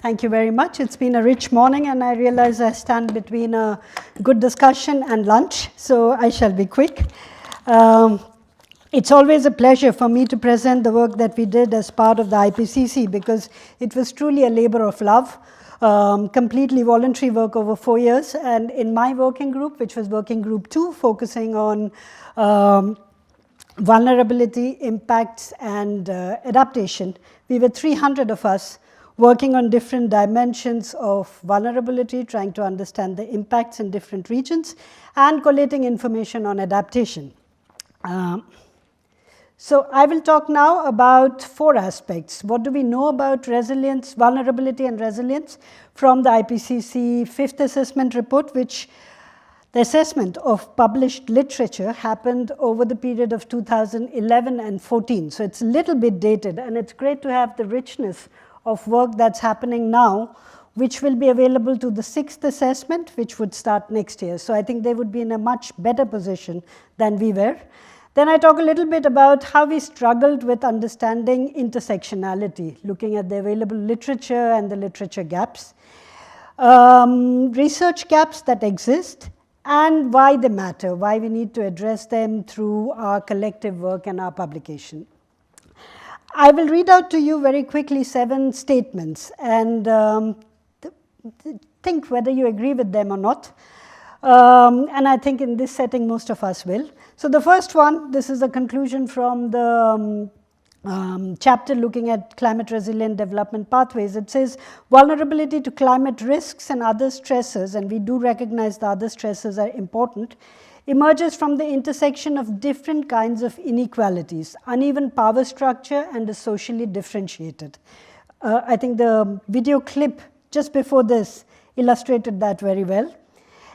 Thank you very much. It's been a rich morning, and I realize I stand between a good discussion and lunch, so I shall be quick. It's always a pleasure for me to present the work that we did as part of the IPCC, because it was truly a labor of love, completely voluntary work over 4 years. And in my working group, which was working group 2, focusing on vulnerability, impacts, and adaptation, we were 300 of us working on different dimensions of vulnerability, trying to understand the impacts in different regions, and collating information on adaptation. So I will talk now about 4 aspects. What do we know about resilience, vulnerability and resilience from the IPCC 5th assessment report, which the assessment of published literature happened over the period of 2011 and 14. So it's a little bit dated, and it's great to have the richness of work that's happening now, which will be available to the 6th assessment, which would start next year. So I think they would be in a much better position than we were. Then I talk a little bit about how we struggled with understanding intersectionality, looking at the available literature and the literature gaps, research gaps that exist, and why they matter, why we need to address them through our collective work and our publication. I will read out to you very quickly 7 statements and think whether you agree with them or not. And I think in this setting, most of us will. So the first one, this is a conclusion from the chapter looking at climate resilient development pathways. It says, vulnerability to climate risks and other stresses, and we do recognize the other stresses are important, emerges from the intersection of different kinds of inequalities, uneven power structure, and is socially differentiated. I think the video clip just before this illustrated that very well.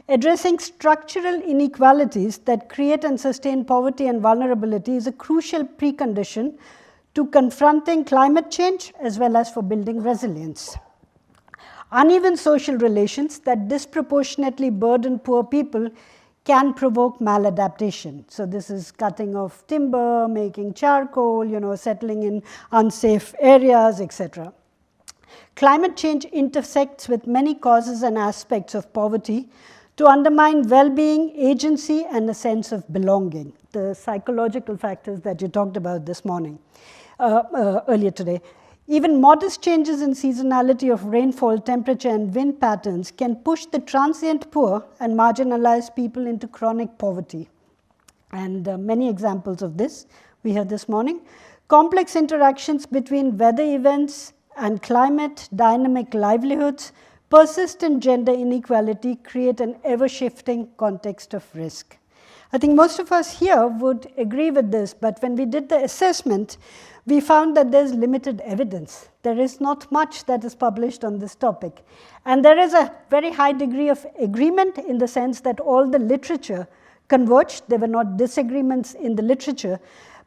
Addressing structural inequalities that create and sustain poverty and vulnerability is a crucial precondition to confronting climate change as well as for building resilience. Uneven social relations that disproportionately burden poor people can provoke maladaptation. So this is cutting of timber, making charcoal, settling in unsafe areas, etc. Climate change intersects with many causes and aspects of poverty to undermine well-being, agency, and a sense of belonging, the psychological factors that you talked about this morning, earlier today. Even modest changes in seasonality of rainfall, temperature, and wind patterns can push the transient poor and marginalized people into chronic poverty. And many examples of this we heard this morning. Complex interactions between weather events and climate, dynamic livelihoods, persistent gender inequality create an ever-shifting context of risk. I think most of us here would agree with this, but when we did the assessment, we found that there's limited evidence. There is not much that is published on this topic. And there is a very high degree of agreement in the sense that all the literature converged. There were not disagreements in the literature,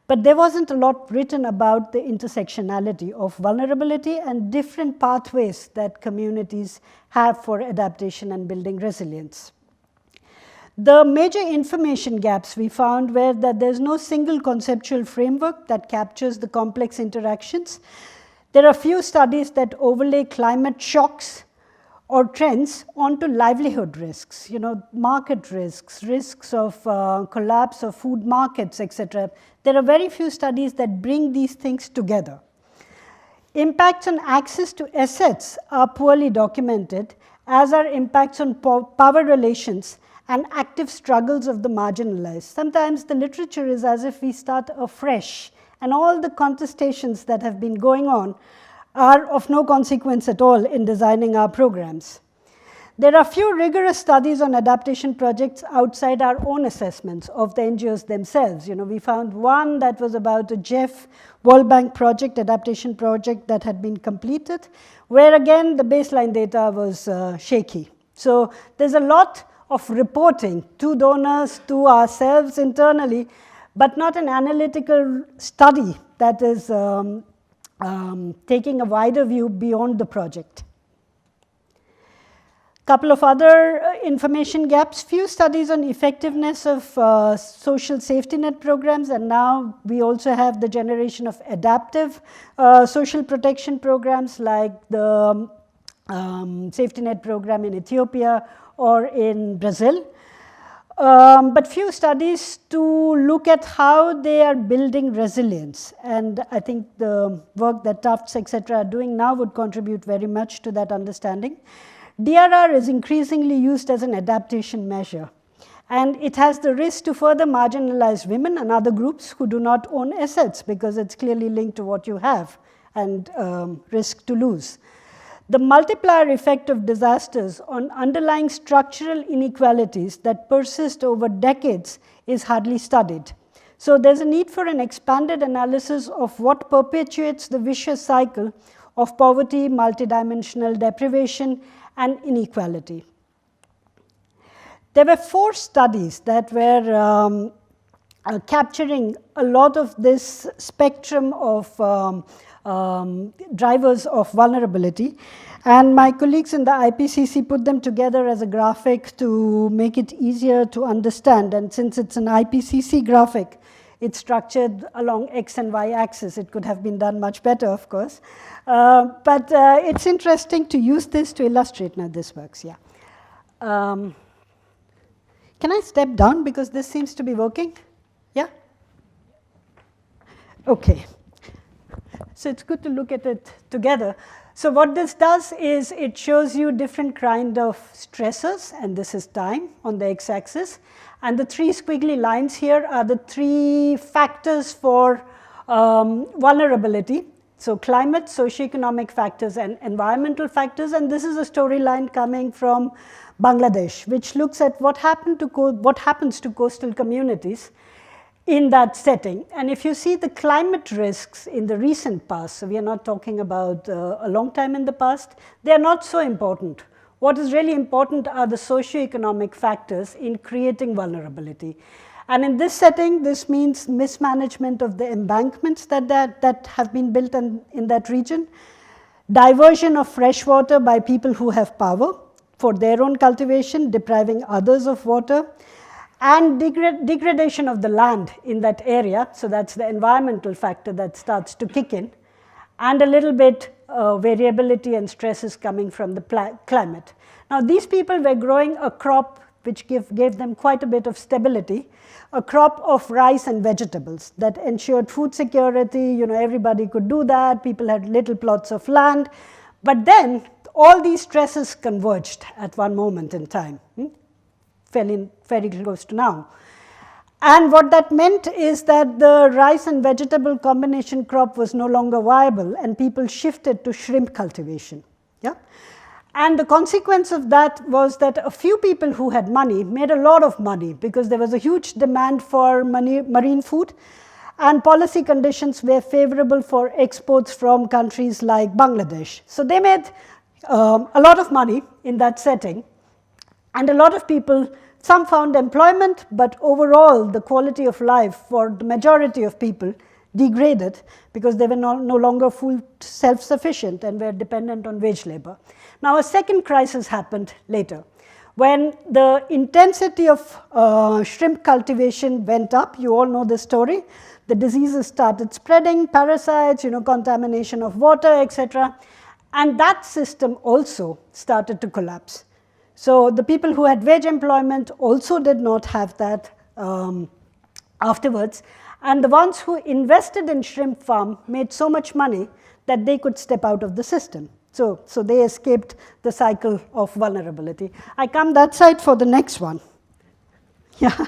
but there wasn't a lot written about the intersectionality of vulnerability and different pathways that communities have for adaptation and building resilience. The major information gaps we found were that there's no single conceptual framework that captures the complex interactions. There are few studies that overlay climate shocks or trends onto livelihood risks, market risks, risks of collapse of food markets, etc. There are very few studies that bring these things together. Impacts on access to assets are poorly documented, as are impacts on power relations and active struggles of the marginalized. Sometimes the literature is as if we start afresh, and all the contestations that have been going on are of no consequence at all in designing our programs. There are few rigorous studies on adaptation projects outside our own assessments of the NGOs themselves. We found one that was about a Jeff World Bank project, adaptation project that had been completed, where again the baseline data was shaky. So there's a lot of reporting to donors, to ourselves internally, but not an analytical study that is taking a wider view beyond the project. Couple of other information gaps, few studies on effectiveness of social safety net programs, and now we also have the generation of adaptive social protection programs like the safety net program in Ethiopia or in Brazil. But few studies to look at how they are building resilience. And I think the work that Tufts, etc. are doing now would contribute very much to that understanding. DRR is increasingly used as an adaptation measure. And it has the risk to further marginalize women and other groups who do not own assets, because it's clearly linked to what you have and risk to lose. The multiplier effect of disasters on underlying structural inequalities that persist over decades is hardly studied. So there's a need for an expanded analysis of what perpetuates the vicious cycle of poverty, multidimensional deprivation, and inequality. There were 4 studies that were capturing a lot of this spectrum of drivers of vulnerability, and my colleagues in the IPCC put them together as a graphic to make it easier to understand. And since it's an IPCC graphic, it's structured along X and Y axis. It could have been done much better, of course, but it's interesting to use this to illustrate. Now this works, yeah. Can I step down because this seems to be working? Yeah? Okay. So it's good to look at it together. So what this does is it shows you different kind of stressors, and this is time on the x-axis. And the 3 squiggly lines here are the 3 factors for vulnerability. So climate, socioeconomic factors, and environmental factors. And this is a storyline coming from Bangladesh, which looks at what happens to coastal communities in that setting. And if you see the climate risks in the recent past, so we are not talking about a long time in the past, they are not so important. What is really important are the socioeconomic factors in creating vulnerability. And in this setting, this means mismanagement of the embankments that have been built in that region, diversion of fresh water by people who have power for their own cultivation, depriving others of water, and degradation of the land in that area. So that's the environmental factor that starts to kick in, and a little bit variability and stresses coming from the climate. Now these people were growing a crop which gave them quite a bit of stability, a crop of rice and vegetables that ensured food security. You know, everybody could do that. People had little plots of land. But then all these stresses converged at one moment in time. Fell in very close to now. And what that meant is that the rice and vegetable combination crop was no longer viable, and people shifted to shrimp cultivation. Yeah? And the consequence of that was that a few people who had money made a lot of money, because there was a huge demand for marine food, and policy conditions were favorable for exports from countries like Bangladesh. So they made a lot of money in that setting. And a lot of people, some found employment, but overall the quality of life for the majority of people degraded, because they were no longer full self-sufficient and were dependent on wage labor. Now a second crisis happened later, when the intensity of shrimp cultivation went up. You all know this story. The diseases started spreading, parasites, contamination of water, etc. And that system also started to collapse. So the people who had wage employment also did not have that afterwards. And the ones who invested in shrimp farm made so much money that they could step out of the system. So they escaped the cycle of vulnerability. I come that side for the next one. Yeah,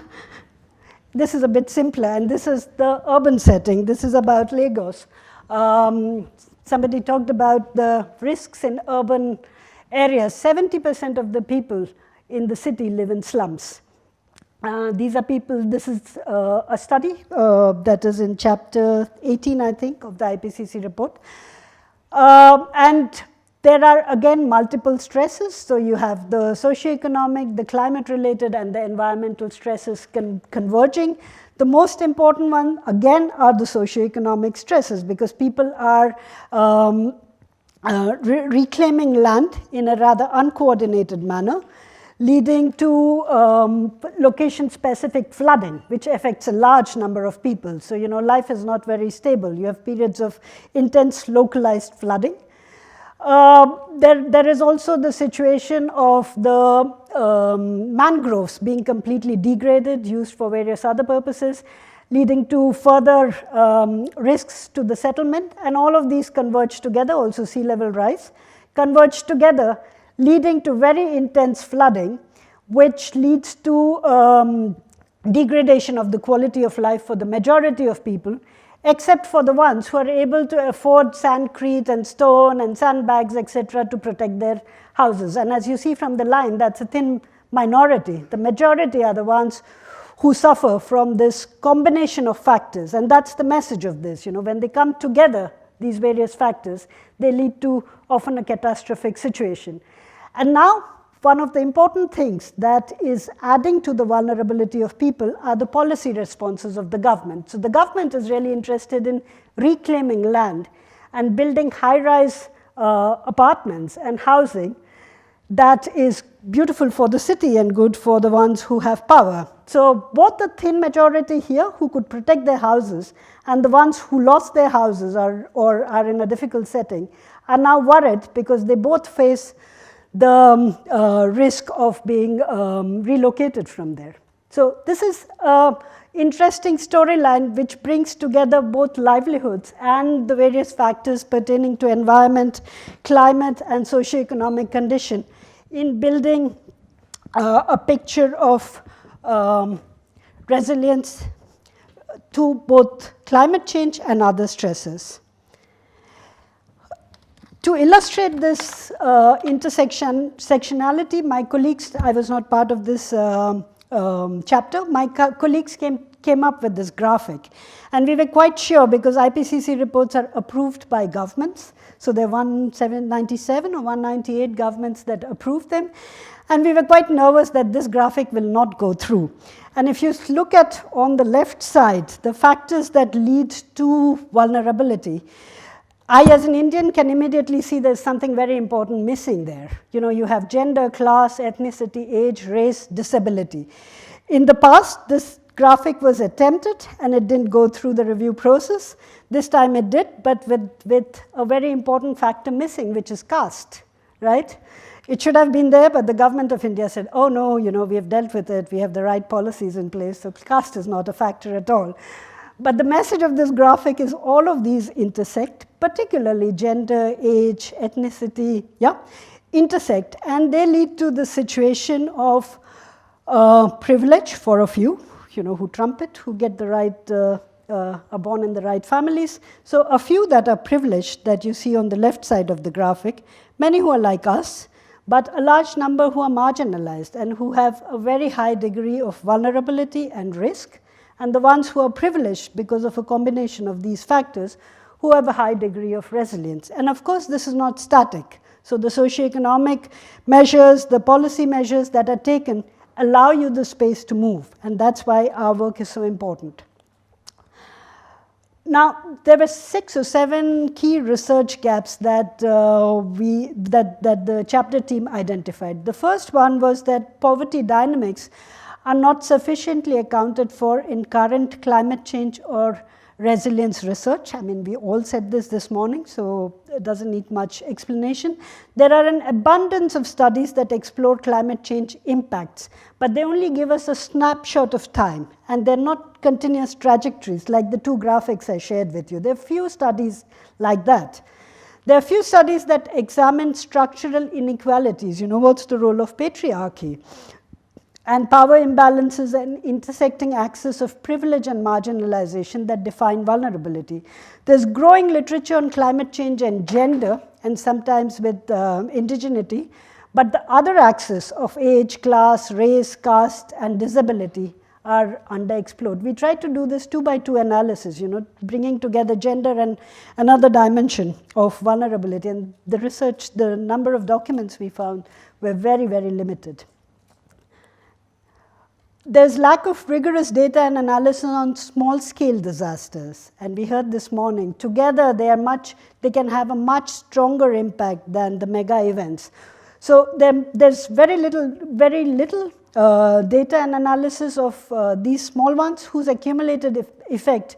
this is a bit simpler, and this is the urban setting. This is about Lagos. Somebody talked about the risks in urban areas. 70% of the people in the city live in slums. These are people, this is a study that is in chapter 18, I think, of the IPCC report. And there are again multiple stresses. So you have the socioeconomic, the climate related, and the environmental stresses converging. The most important one again are the socioeconomic stresses, because people are reclaiming land in a rather uncoordinated manner, leading to location-specific flooding, which affects a large number of people. So, life is not very stable. You have periods of intense localized flooding. There is also the situation of the mangroves being completely degraded, used for various other purposes, leading to further risks to the settlement, and all of these converge together, also sea level rise, converge together, leading to very intense flooding, which leads to degradation of the quality of life for the majority of people, except for the ones who are able to afford sandcrete and stone and sandbags, etc., to protect their houses. And as you see from the line, that's a thin minority. The majority are the ones who suffer from this combination of factors. And that's the message of this. When they come together, these various factors, they lead to often a catastrophic situation. And now, one of the important things that is adding to the vulnerability of people are the policy responses of the government. So the government is really interested in reclaiming land and building high-rise apartments and housing that is beautiful for the city and good for the ones who have power. So both the thin majority here who could protect their houses and the ones who lost their houses or are in a difficult setting are now worried because they both face the risk of being relocated from there. So this is an interesting storyline which brings together both livelihoods and the various factors pertaining to environment, climate, and socioeconomic condition in building a picture of resilience to both climate change and other stresses. To illustrate this intersectionality, my colleagues, I was not part of this chapter, my colleagues came up with this graphic. And we were quite sure because IPCC reports are approved by governments. So there are 197 or 198 governments that approve them. And we were quite nervous that this graphic will not go through. And if you look at on the left side, the factors that lead to vulnerability, I, as an Indian, can immediately see there's something very important missing there. You have gender, class, ethnicity, age, race, disability. In the past, this graphic was attempted and it didn't go through the review process. This time it did, but with a very important factor missing, which is caste, right? It should have been there, but the government of India said, oh no, we have dealt with it, we have the right policies in place, so caste is not a factor at all. But the message of this graphic is all of these intersect, particularly gender, age, ethnicity, intersect, and they lead to the situation of privilege for a few, who trumpet, who get the right, are born in the right families. So a few that are privileged that you see on the left side of the graphic, many who are like us, but a large number who are marginalized and who have a very high degree of vulnerability and risk, and the ones who are privileged because of a combination of these factors who have a high degree of resilience. And of course, this is not static. So the socioeconomic measures, the policy measures that are taken allow you the space to move, and that's why our work is so important. Now, there were 6 or 7 key research gaps that the chapter team identified. The first one was that poverty dynamics are not sufficiently accounted for in current climate change or resilience research. I mean, we all said this morning, so it doesn't need much explanation. There are an abundance of studies that explore climate change impacts, but they only give us a snapshot of time, and they're not continuous trajectories like the 2 graphics I shared with you. There are few studies like that. There are few studies that examine structural inequalities. What's the role of patriarchy? And power imbalances and intersecting axes of privilege and marginalization that define vulnerability. There's growing literature on climate change and gender, and sometimes with indigeneity, but the other axes of age, class, race, caste, and disability are underexplored. We try to do this 2x2 analysis, bringing together gender and another dimension of vulnerability, and the research, the number of documents we found were very, very limited. There's lack of rigorous data and analysis on small-scale disasters, and we heard this morning. Together, they can have a much stronger impact than the mega events. So there's very little data and analysis of these small ones whose accumulated effect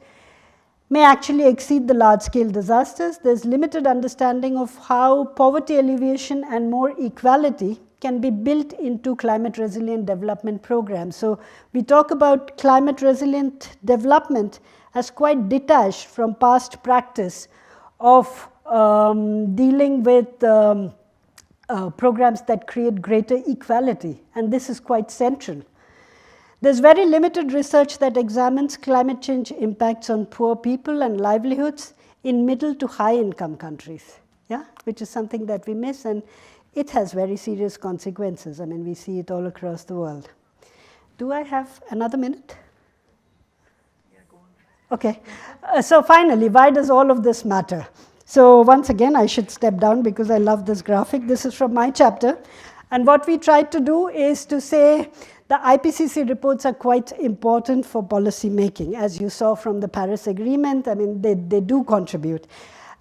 may actually exceed the large-scale disasters. There's limited understanding of how poverty alleviation and more equality can be built into climate resilient development programs. So we talk about climate resilient development as quite detached from past practice of dealing with programs that create greater equality, and this is quite central. There's very limited research that examines climate change impacts on poor people and livelihoods in middle to high income countries, yeah, which is something that we miss, and it has very serious consequences. I mean, we see it all across the world. Do I have another minute? Yeah, go on. Okay. So finally, why does all of this matter? So once again, I should step down because I love this graphic. This is from my chapter. And what we tried to do is to say the IPCC reports are quite important for policy making. As you saw from the Paris Agreement, I mean, they do contribute.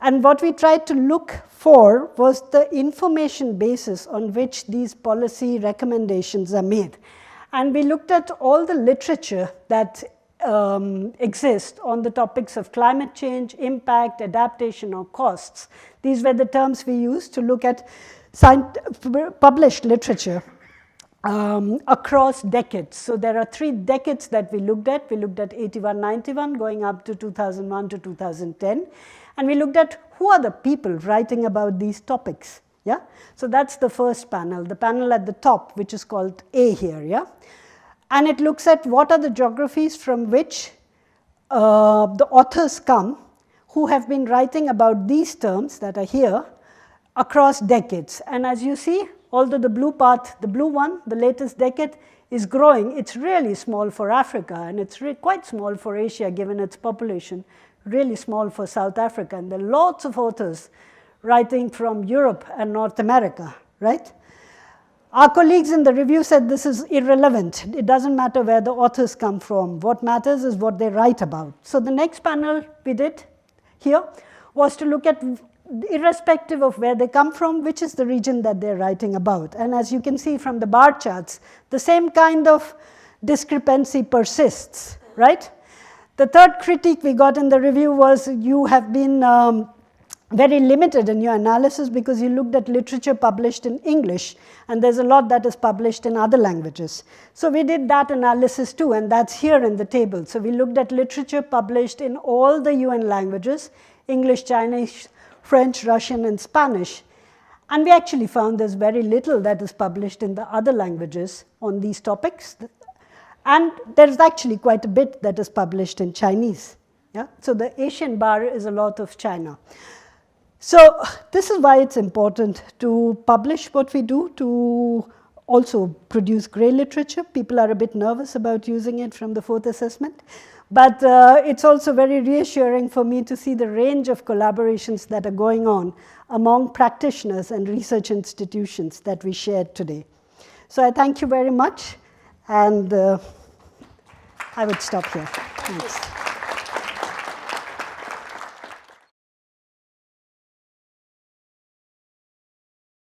And what we tried to look for was the information basis on which these policy recommendations are made. And we looked at all the literature that exist on the topics of climate change, impact, adaptation, or costs. These were the terms we used to look at published literature across decades. So there are 3 decades that we looked at. We looked at 81-91 going up to 2001 to 2010. And we looked at who are the people writing about these topics. Yeah? So that's the first panel, the panel at the top, which is called A here. Yeah? And it looks at what are the geographies from which the authors come who have been writing about these terms that are here across decades. And as you see, although the blue part, the blue one, the latest decade, is growing, it's really small for Africa, and it's quite small for Asia given its population, really small for South Africa. And there are lots of authors writing from Europe and North America, right? Our colleagues in the review said this is irrelevant. It doesn't matter where the authors come from. What matters is what they write about. So the next panel we did here was to look at, irrespective of where they come from, which is the region that they're writing about. And as you can see from the bar charts, the same kind of discrepancy persists, right? The third critique we got in the review was you have been very limited in your analysis because you looked at literature published in English, and there's a lot that is published in other languages. So we did that analysis too, and that's here in the table. So we looked at literature published in all the UN languages, English, Chinese, French, Russian, and Spanish. And we actually found there's very little that is published in the other languages on these topics. And there's actually quite a bit that is published in Chinese. Yeah? So the Asian bar is a lot of China. So this is why it's important to publish what we do, to also produce grey literature. People are a bit nervous about using it from the 4th assessment. But it's also very reassuring for me to see the range of collaborations that are going on among practitioners and research institutions that we shared today. So I thank you very much, and I would stop here. Thanks.